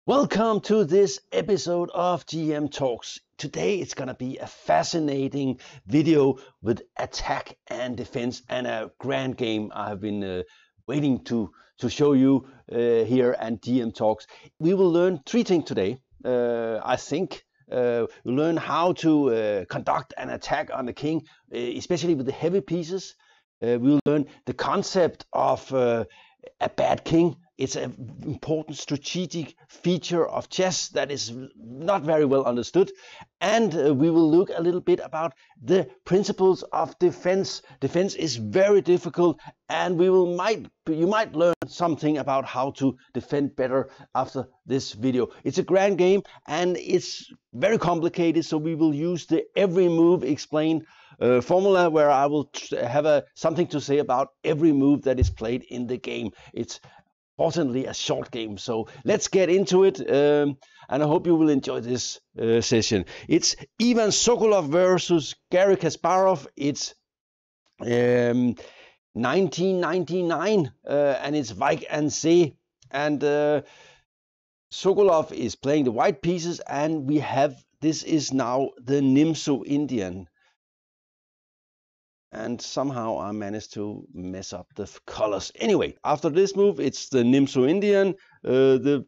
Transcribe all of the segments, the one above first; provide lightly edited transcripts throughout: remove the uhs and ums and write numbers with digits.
Welcome to this episode of GM Talks. Today it's gonna be a fascinating video with attack and defense and a grand game I have been waiting to show you here at GM Talks. We will learn three things today. I think we'll learn how to conduct an attack on the king, especially with the heavy pieces. We'll learn the concept of a bad king. It's an important strategic feature of chess that is not very well understood. And we will look a little bit about the principles of defense. Defense is very difficult, and you might learn something about how to defend better after this video. It's a grand game and it's very complicated, so we will use the every move explain formula where I will have something to say about every move that is played in the game. It's importantly a short game, so let's get into it, and I hope you will enjoy this session. It's Ivan Sokolov versus Garry Kasparov. It's 1999, and it's Wijk and See, and Sokolov is playing the white pieces, and this is now the Nimzo Indian. And somehow I managed to mess up the colors. Anyway, after this move, it's the Nimzo Indian. The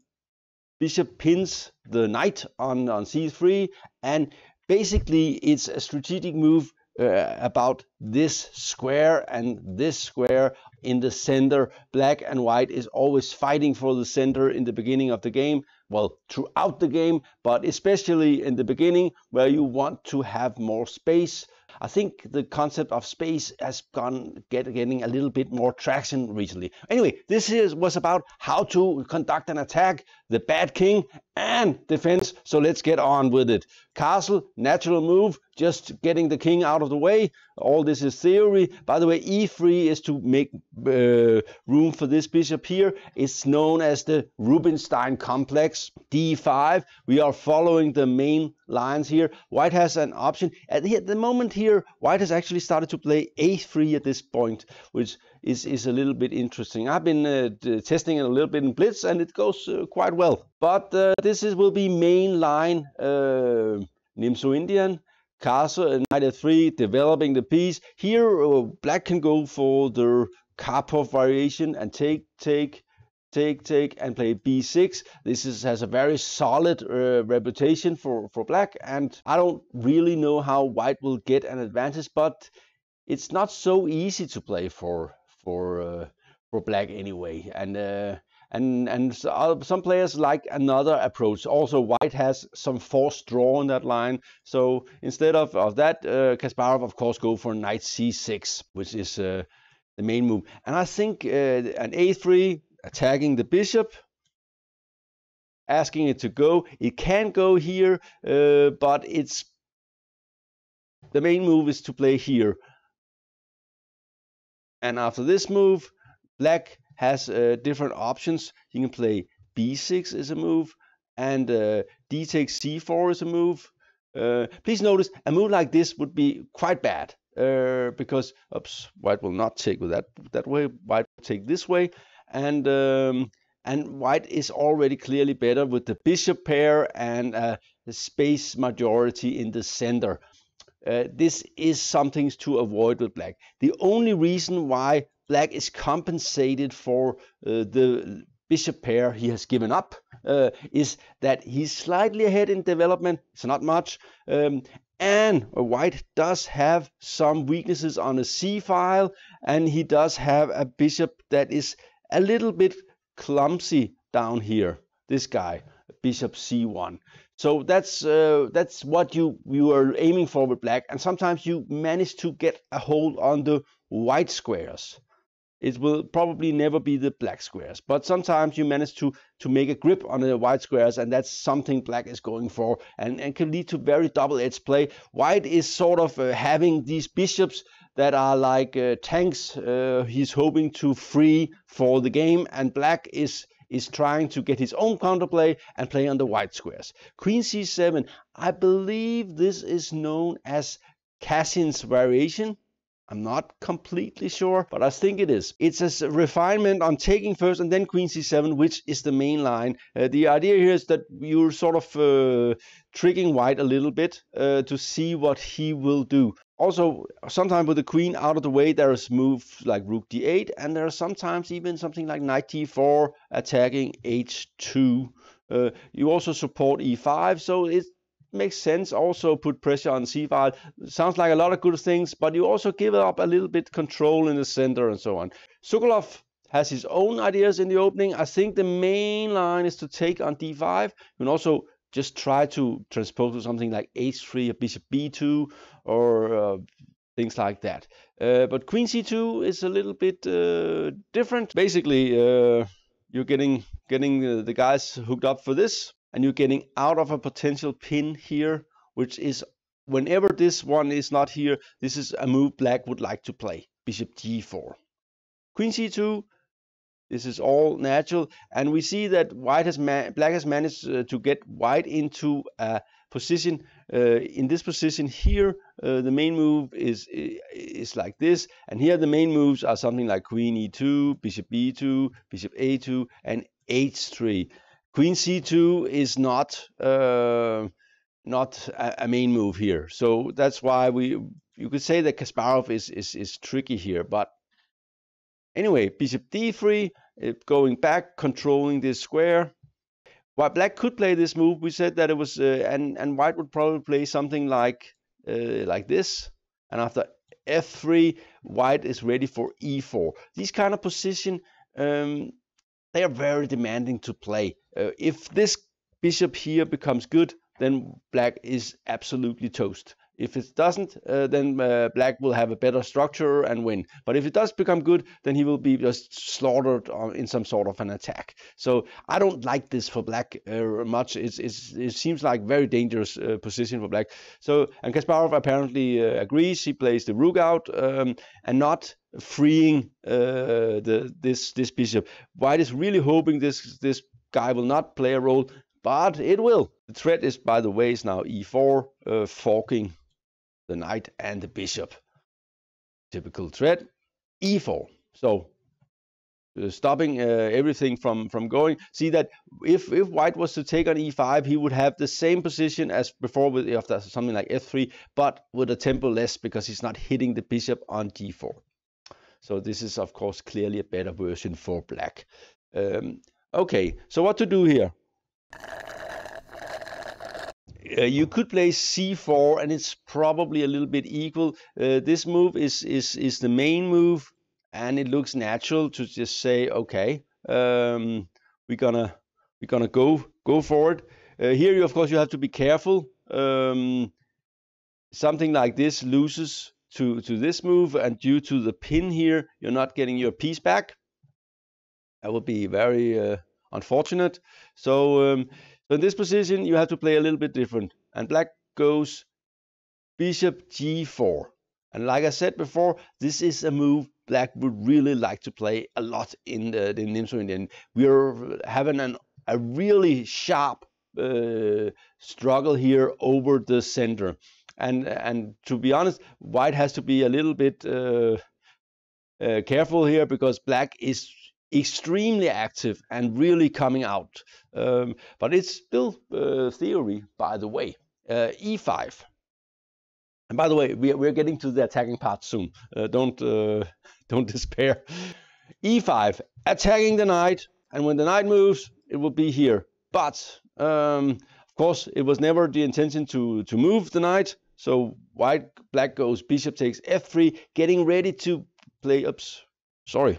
bishop pins the knight on c3, and basically it's a strategic move about this square and this square in the center. Black and white is always fighting for the center in the beginning of the game. Well, throughout the game, but especially in the beginning where you want to have more space. I think the concept of space has getting a little bit more traction recently. Anyway, this was about how to conduct an attack, the bad king, and defense. So let's get on with it. Castle, natural move, just getting the king out of the way. All this is theory. By the way, e3 is to make room for this bishop here. It's known as the Rubinstein complex. d5, we are following the main lines here. White has an option. At the moment here, white has actually started to play a3 at this point, which is a little bit interesting. I've been testing it a little bit in Blitz, and it goes quite well. But this will be main line Nimzo Indian. Castle and knight f3, developing the piece. Here, black can go for the Kasparov variation and take, and play b6. This has a very solid reputation for black, and I don't really know how white will get an advantage, but it's not so easy to play for black anyway. And some players like another approach. Also, white has some forced draw on that line. So instead of that, Kasparov, of course, go for knight c6, which is the main move. And I think an a3, attacking the bishop, asking it to go. It can go here, but the main move is to play here. And after this move, black has different options. You can play b6 is a move, and d takes c4 is a move. Please notice a move like this would be quite bad because white will not take with that way. White will take this way, and white is already clearly better with the bishop pair and the space majority in the center. This is something to avoid with black. The only reason why black is compensated for the bishop pair he has given up is that he's slightly ahead in development. It's not much. And white does have some weaknesses on the c file, and he does have a bishop that is a little bit clumsy down here. This guy, bishop c1. So that's what you are aiming for with black, and sometimes you manage to get a hold on the white squares. It will probably never be the black squares, but sometimes you manage to make a grip on the white squares, and that's something black is going for, and can lead to very double-edged play. White is sort of having these bishops that are like tanks he's hoping to free for the game, and black is trying to get his own counterplay and play on the white squares. Queen c7, I believe this is known as Cassin's variation. I'm not completely sure, but I think it is. It's a refinement on taking first and then queen c7, which is the main line. The idea here is that you're sort of tricking white a little bit to see what he will do. Also, sometimes with the queen out of the way, there is moves like rook d8, and there are sometimes even something like knight d4 attacking h2. You also support e5, so it makes sense. Also put pressure on c5. Sounds like a lot of good things, but you also give up a little bit control in the center and so on. Sokolov has his own ideas in the opening. I think the main line is to take on d5. You can also just try to transpose to something like h3 or bishop b2 or things like that. But queen c2 is a little bit different. Basically, you're getting the guys hooked up for this, and you're getting out of a potential pin here, which is, whenever this one is not here, this is a move black would like to play. Bishop g4. Queen c2. This is all natural, and we see that black has managed to get white into a position. In this position here, the main move is like this, and here the main moves are something like queen e2, bishop b2, bishop a2, and h3. Queen c2 is not a main move here, so that's why you could say that Kasparov is tricky here, but. Anyway, bishop d3, going back, controlling this square. While black could play this move, we said that it was, and white would probably play something like this. And after f3, white is ready for e4. These kind of position, they are very demanding to play. If this bishop here becomes good, then black is absolutely toast. If it doesn't, then black will have a better structure and win. But if it does become good, then he will be just slaughtered in some sort of an attack. So I don't like this for black much. It seems like very dangerous position for black. So, and Kasparov apparently agrees. He plays the rook out and not freeing this bishop. White is really hoping this guy will not play a role, but it will. The threat is, by the way, is now e4, forking the knight and the bishop. Typical threat, e4. So stopping everything from going. See that if white was to take on e5, he would have the same position as before with after something like f3, but with a tempo less because he's not hitting the bishop on d4. So this is of course clearly a better version for black. Okay, so what to do here? You could play c4, and it's probably a little bit equal. This move is the main move, and it looks natural to just say, okay, we're gonna go for it. Here, you of course you have to be careful. Something like this loses to this move, and due to the pin here, you're not getting your piece back. That would be very unfortunate. So. So in this position, you have to play a little bit different. And black goes bishop g4. And like I said before, this is a move black would really like to play a lot in the Nimzo-Indian. We're having a really sharp struggle here over the center. And to be honest, white has to be a little bit careful here, because black is extremely active and really coming out. But it's still theory, by the way. E5. And by the way, we're getting to the attacking part soon. Don't despair. E5, attacking the knight, and when the knight moves, it will be here. But of course, it was never the intention to move the knight. So black goes bishop takes f3, getting ready to play. Oops, sorry.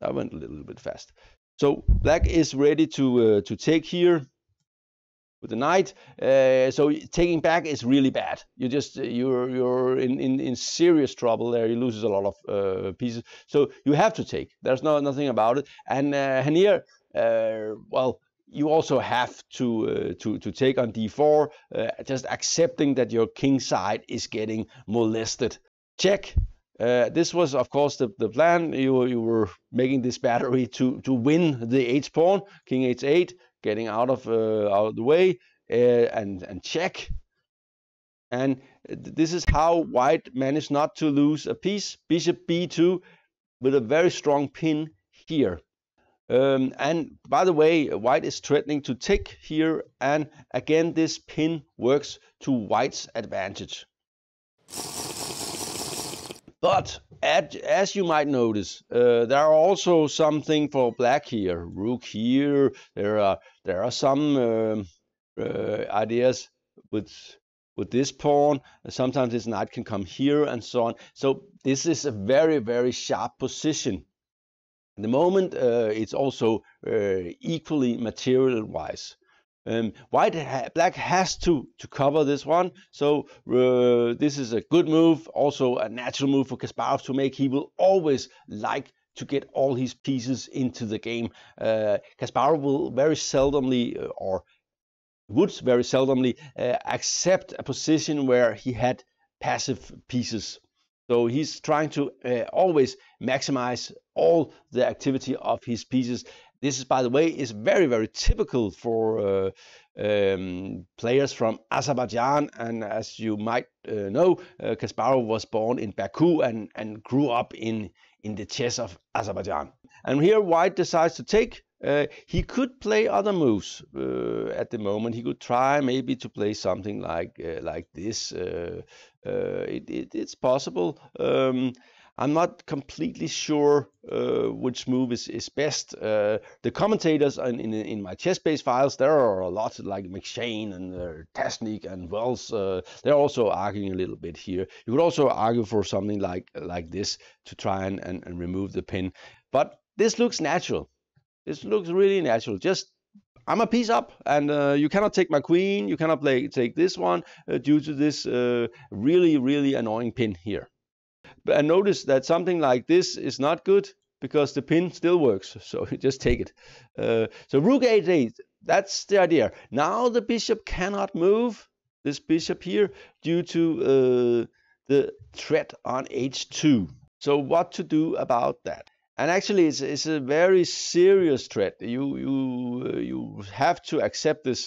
I went a little bit fast. So black is ready to take here with the knight. So taking back is really bad. You're in serious trouble there. You lose a lot of pieces. So you have to take. There's nothing about it. And here, well, you also have to take on d4, just accepting that your king side is getting molested. Check. This was, of course, the plan. You were making this battery to win the h pawn, king h8, getting out of the way, and check. And this is how white managed not to lose a piece. Bishop b2 with a very strong pin here. And by the way, white is threatening to take here, and again this pin works to white's advantage. But as you might notice, there are also something for black here. Rook here. There are some ideas with this pawn. Sometimes this knight can come here and so on. So this is a very, very sharp position. At the moment, it's also equally material-wise. Black has to cover this one, so this is a good move, also a natural move for Kasparov to make. He will always like to get all his pieces into the game. Kasparov will very seldomly, would very seldomly accept a position where he had passive pieces. So he's trying to always maximize all the activity of his pieces. This is, by the way, is very, very typical for players from Azerbaijan. And as you might know, Kasparov was born in Baku and grew up in the chess of Azerbaijan. And here white decides to take. He could play other moves at the moment. He could try maybe to play something like this. It's possible. I'm not completely sure which move is best. The commentators in my chess-based files, there are a lot like McShane and Tasnik and Wells. They're also arguing a little bit here. You could also argue for something like this to try and remove the pin. But this looks natural. This looks really natural. Just, I'm a piece up, and you cannot take my queen. You cannot take this one due to this really, really annoying pin here. And notice that something like this is not good because the pin still works. So just take it. So rook a8, that's the idea. Now the bishop cannot move, this bishop here, due to the threat on h2. So what to do about that? And actually, it's a very serious threat. You have to accept this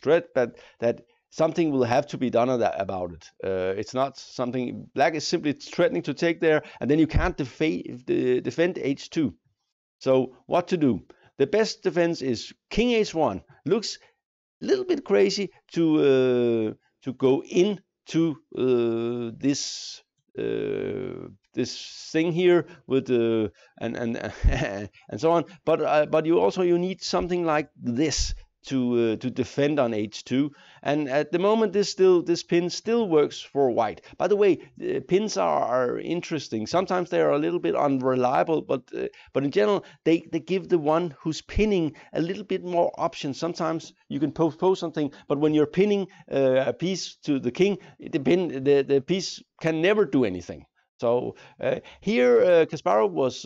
threat, but that something will have to be done about it. It's not something black is simply threatening to take there, and then you can't defend h2. So what to do? The best defense is king h1. Looks a little bit crazy to go into this. This thing here with and so on, but you need something like this to defend on h2, and at the moment this pin still works for white. By the way, pins are interesting. Sometimes they are a little bit unreliable, but in general they give the one who's pinning a little bit more options. Sometimes you can postpone something, but when you're pinning a piece to the king, the piece can never do anything. So here Kasparov was.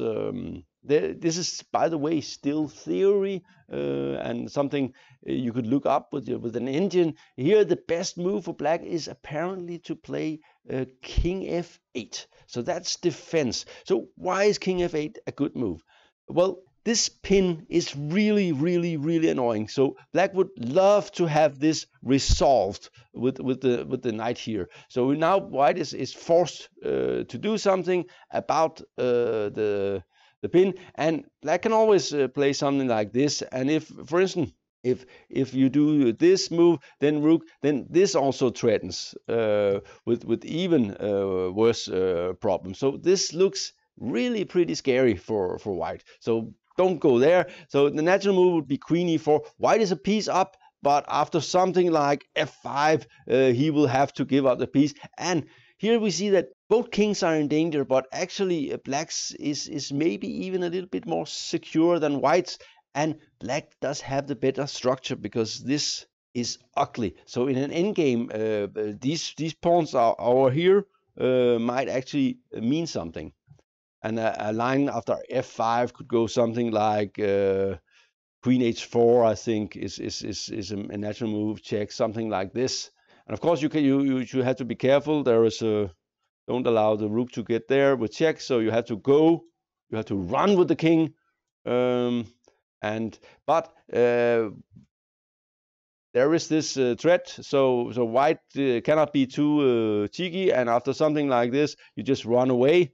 This is, by the way, still theory and something you could look up with an engine. Here, the best move for black is apparently to play king f8. So that's defense. So why is king f8 a good move? Well, this pin is really, really, really annoying. So black would love to have this resolved with the knight here. So now white is forced to do something about the pin, and black can always play something like this. And if, for instance, if you do this move, then rook, then this also threatens with even worse problems. So this looks really pretty scary for white. So don't go there. So the natural move would be queen e4. White is a piece up, but after something like f5, he will have to give up the piece. And here we see that both kings are in danger, but actually black's is maybe even a little bit more secure than white's, and black does have the better structure because this is ugly. So in an endgame, these pawns are over here might actually mean something. And a line after f5 could go something like queen h4. I think is a natural move. Check something like this. And of course, you should have to be careful. There is a don't allow the rook to get there with check. So you have to go. You have to run with the king. But there is this threat, so white cannot be too cheeky, and after something like this, you just run away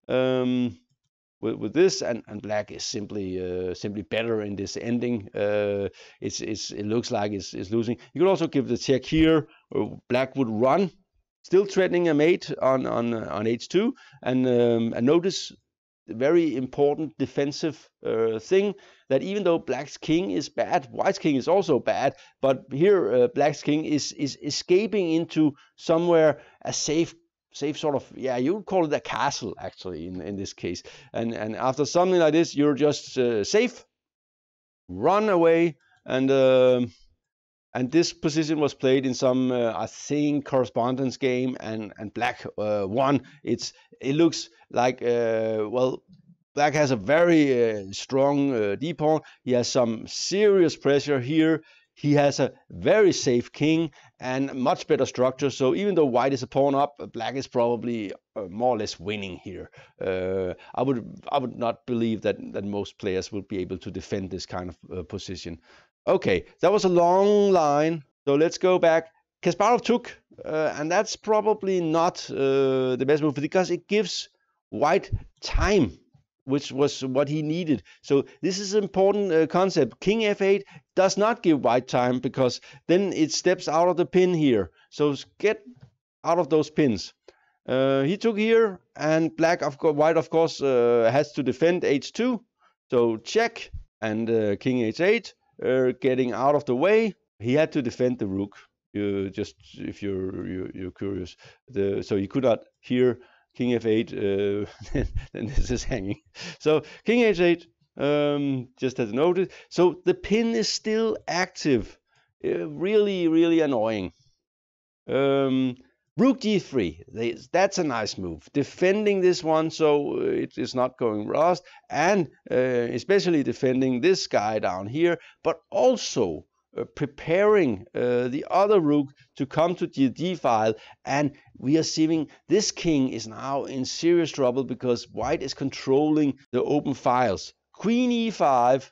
with this, and black is simply better in this ending. It looks like it's losing. You could also give the check here. Black would run, still threatening a mate on h2, and notice the very important defensive thing, that even though black's king is bad, white's king is also bad, but here black's king is escaping into somewhere a safe sort of, yeah, you would call it a castle actually in this case, and after something like this, you're just safe, run away, and this position was played in some I think correspondence game, and black won. It looks like well, black has a very strong d pawn. He has some serious pressure here. He has a very safe king and much better structure. So even though white is a pawn up, black is probably more or less winning here. I would not believe that most players would be able to defend this kind of position. Okay, that was a long line. So let's go back. Kasparov took, and that's probably not the best move, because it gives white time, which was what he needed. So this is an important concept. King f8 does not give white time, because then it steps out of the pin here. So get out of those pins. He took here, and white of course has to defend h2. So check, and king h8, getting out of the way. He had to defend the rook. Just if you're curious, so he could not here. King f8, then this is hanging. So king h8, just as noted. So the pin is still active. Really annoying. Rook g3, that's a nice move. Defending this one so it is not going lost, and especially defending this guy down here, but also preparing the other rook to come to the d file, and we are seeing this king is now in serious trouble because white is controlling the open files. Queen e5,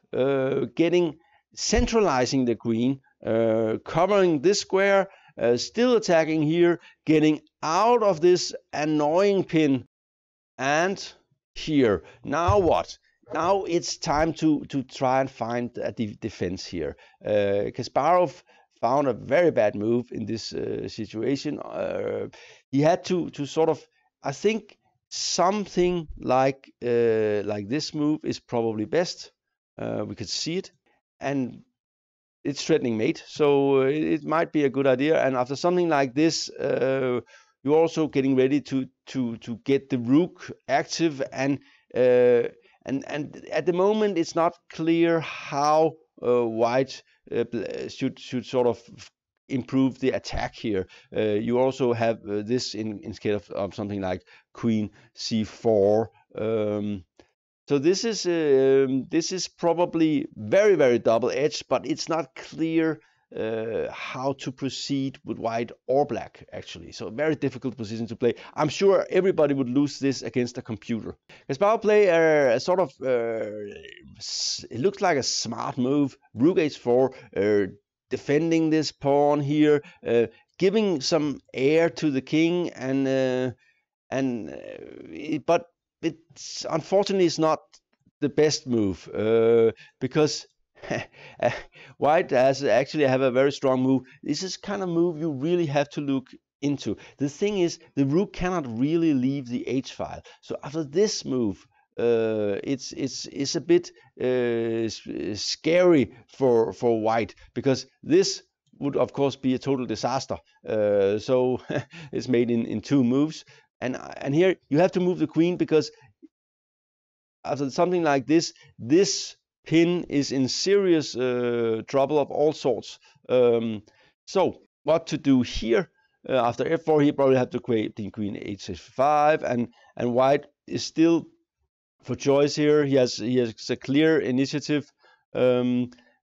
centralizing the queen, covering this square, still attacking here, getting out of this annoying pin, and here. Now what? Now it's time to try and find a defense here. Kasparov found a very bad move in this situation. He had to sort of, I think something like this move is probably best. We could see it, and it's threatening mate, so it might be a good idea. And after something like this, you're also getting ready to get the rook active, and at the moment it's not clear how white should sort of improve the attack here. You also have this instead of something like queen c4. So this is probably very double-edged, but it's not clear how to proceed with white or black, actually. So a very difficult position to play. I'm sure everybody would lose this against a computer. Kasparov play a sort of, it looks like a smart move. Rook h4, defending this pawn here, giving some air to the king, but it's unfortunately it's not the best move, because white actually have a very strong move. This is kind of move you really have to look into. The thing is, the rook cannot really leave the h file. So after this move, it's a bit scary for white, because this would of course be a total disaster. So it's made in two moves. And here you have to move the queen, because after something like this, this pin is in serious trouble of all sorts. So what to do here? After f4, he probably have to create the queen h5, and white is still for choice here. He has a clear initiative.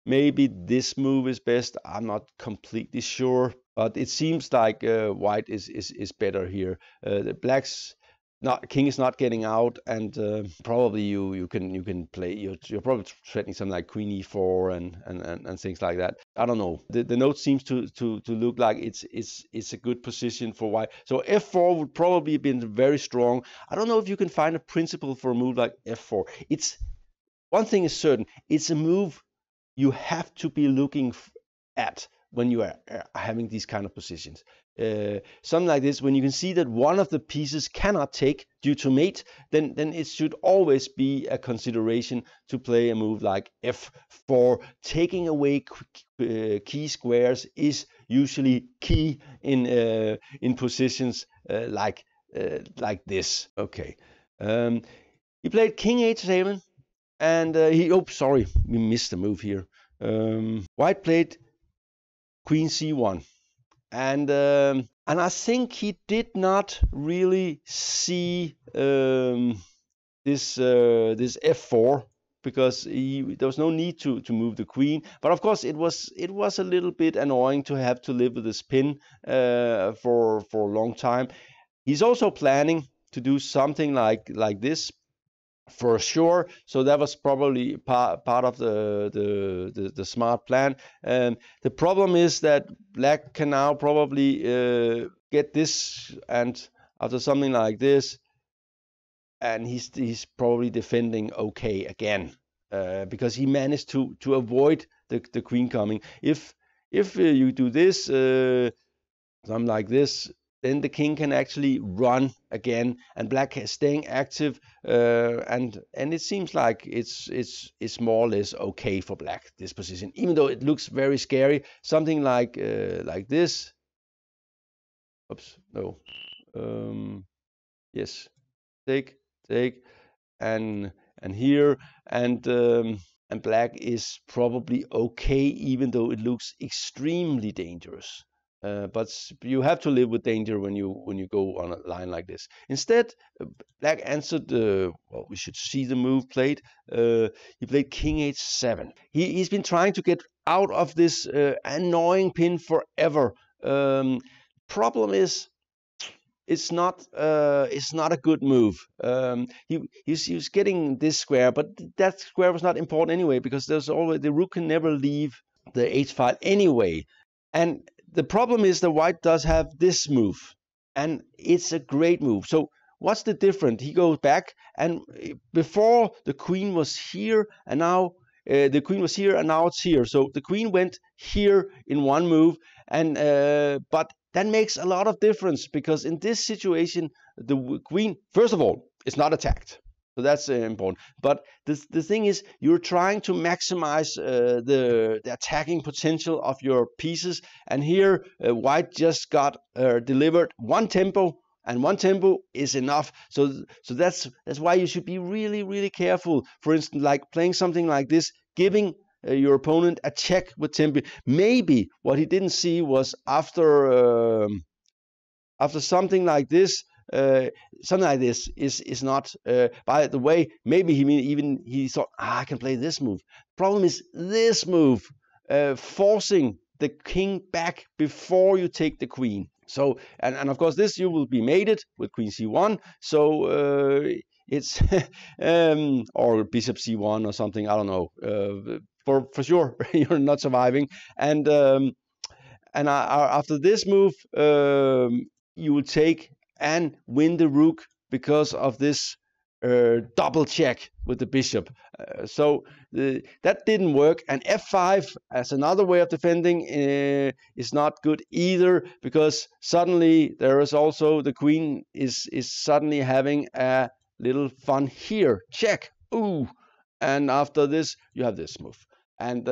Maybe this move is best. I'm not completely sure, but it seems like white is better here. The black's king is not getting out, and probably you can play. You're probably threatening something like queen e4 and things like that. I don't know. The note seems to look like it's a good position for white. So f4 would probably have been very strong. I don't know if you can find a principle for a move like f4. It's one thing is certain. It's a move you have to be looking at when you are having these kind of positions. Something like this, when you can see that one of the pieces cannot take due to mate, then it should always be a consideration to play a move like f4. Taking away key squares is usually key in positions like this. Okay. He played king h7, and we missed the move here. White played queen c1, and I think he did not really see this f4, because there was no need to move the queen. But of course, it was a little bit annoying to have to live with this pin for a long time. He's also planning to do something like this, for sure. So that was probably part of the smart plan. The problem is that black can now probably get this, and after something like this, and he's probably defending okay again, because he managed to avoid the queen coming. If you do this, something like this, then the king can actually run again, and black is staying active, and it seems like it's more or less okay for black, this position, even though it looks very scary. Something like this. Oops, no. Yes, take, and here, and black is probably okay, even though it looks extremely dangerous. But you have to live with danger when you go on a line like this. Instead, black answered. Well, we should see the move played. He played king h7. He's been trying to get out of this annoying pin forever. Problem is, it's not a good move. He was getting this square, but that square was not important anyway, because there's always the rook can never leave the h file anyway. And the problem is that white does have this move, and it's a great move. So what's the difference? He goes back, and before the queen was here, and now the queen was here, and now it's here. So the queen went here in one move, and but that makes a lot of difference, because in this situation, the queen, first of all, is not attacked. So that's important. But the thing is, you're trying to maximize the attacking potential of your pieces. And here, white just got delivered one tempo, and one tempo is enough. So that's why you should be really, really careful. For instance, like playing something like this, giving your opponent a check with tempo. Maybe what he didn't see was after something like this. Something like this is not. By the way, maybe he thought, I can play this move. Problem is this move, forcing the king back before you take the queen. So and of course this you will be mated with queen c1. So it's or bishop c1 or something. I don't know. For sure you're not surviving. And after this move, you will take and win the rook because of this double check with the bishop. So that didn't work. And f5 as another way of defending is not good either, because suddenly there is also the queen is suddenly having a little fun here. Check. Ooh. And after this you have this move. And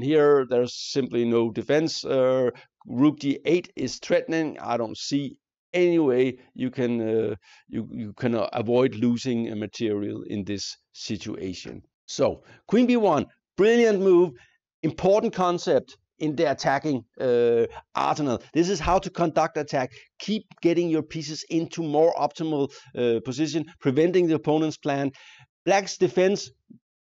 here there's simply no defense. Rook d8 is threatening. I don't see any way you can avoid losing material in this situation. So queen b1, brilliant move, important concept in the attacking arsenal. This is how to conduct attack. Keep getting your pieces into more optimal position, preventing the opponent's plan. Black's defense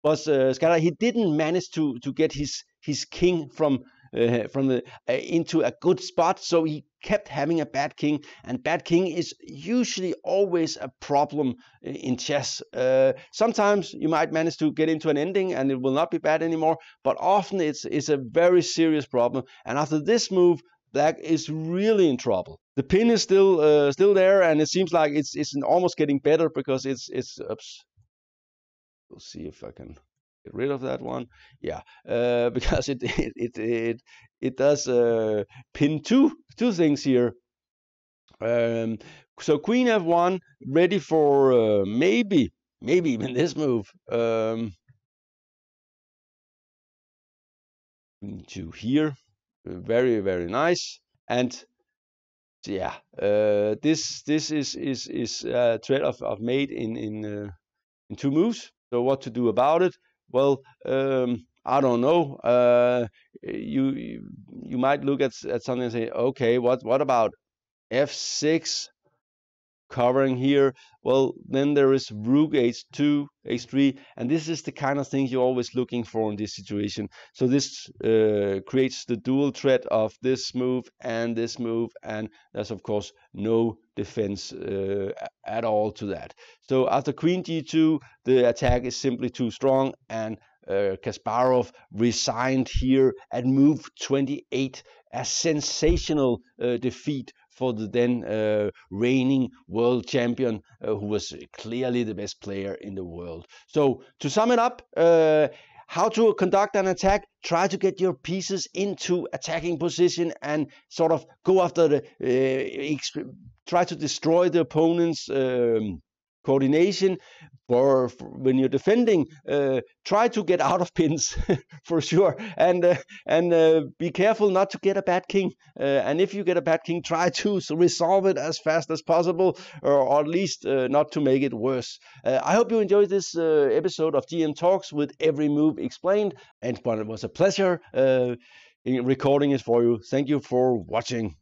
was scattered. He didn't manage to get his king from into a good spot. So he kept having a bad king, and bad king is usually always a problem in chess. Sometimes you might manage to get into an ending and it will not be bad anymore, but often it's a very serious problem. And after this move, Black is really in trouble. The pin is still there, and it seems like it's almost getting better because it's oops. We'll see if I can get rid of that one. Yeah, because it does pin two things here. So Queen F1 ready for maybe even this move. To here, very nice. And yeah, this is a threat of mate in 2 moves. So what to do about it? Well, I don't know. You might look at something and say, okay, what about F6 covering here? Well, then there is Rook H2, H3, and this is the kind of thing you're always looking for in this situation. So this creates the dual threat of this move, and there's of course no defense at all to that. So after Queen G2, the attack is simply too strong, and Kasparov resigned here at move 28, a sensational defeat for the then reigning world champion, who was clearly the best player in the world. So to sum it up, how to conduct an attack: try to get your pieces into attacking position and sort of go after try to destroy the opponent's coordination. For when you're defending, try to get out of pins for sure, and be careful not to get a bad king. And if you get a bad king, try to resolve it as fast as possible, or at least not to make it worse. I hope you enjoyed this episode of GM Talks with every move explained, and it was a pleasure recording it for you. Thank you for watching.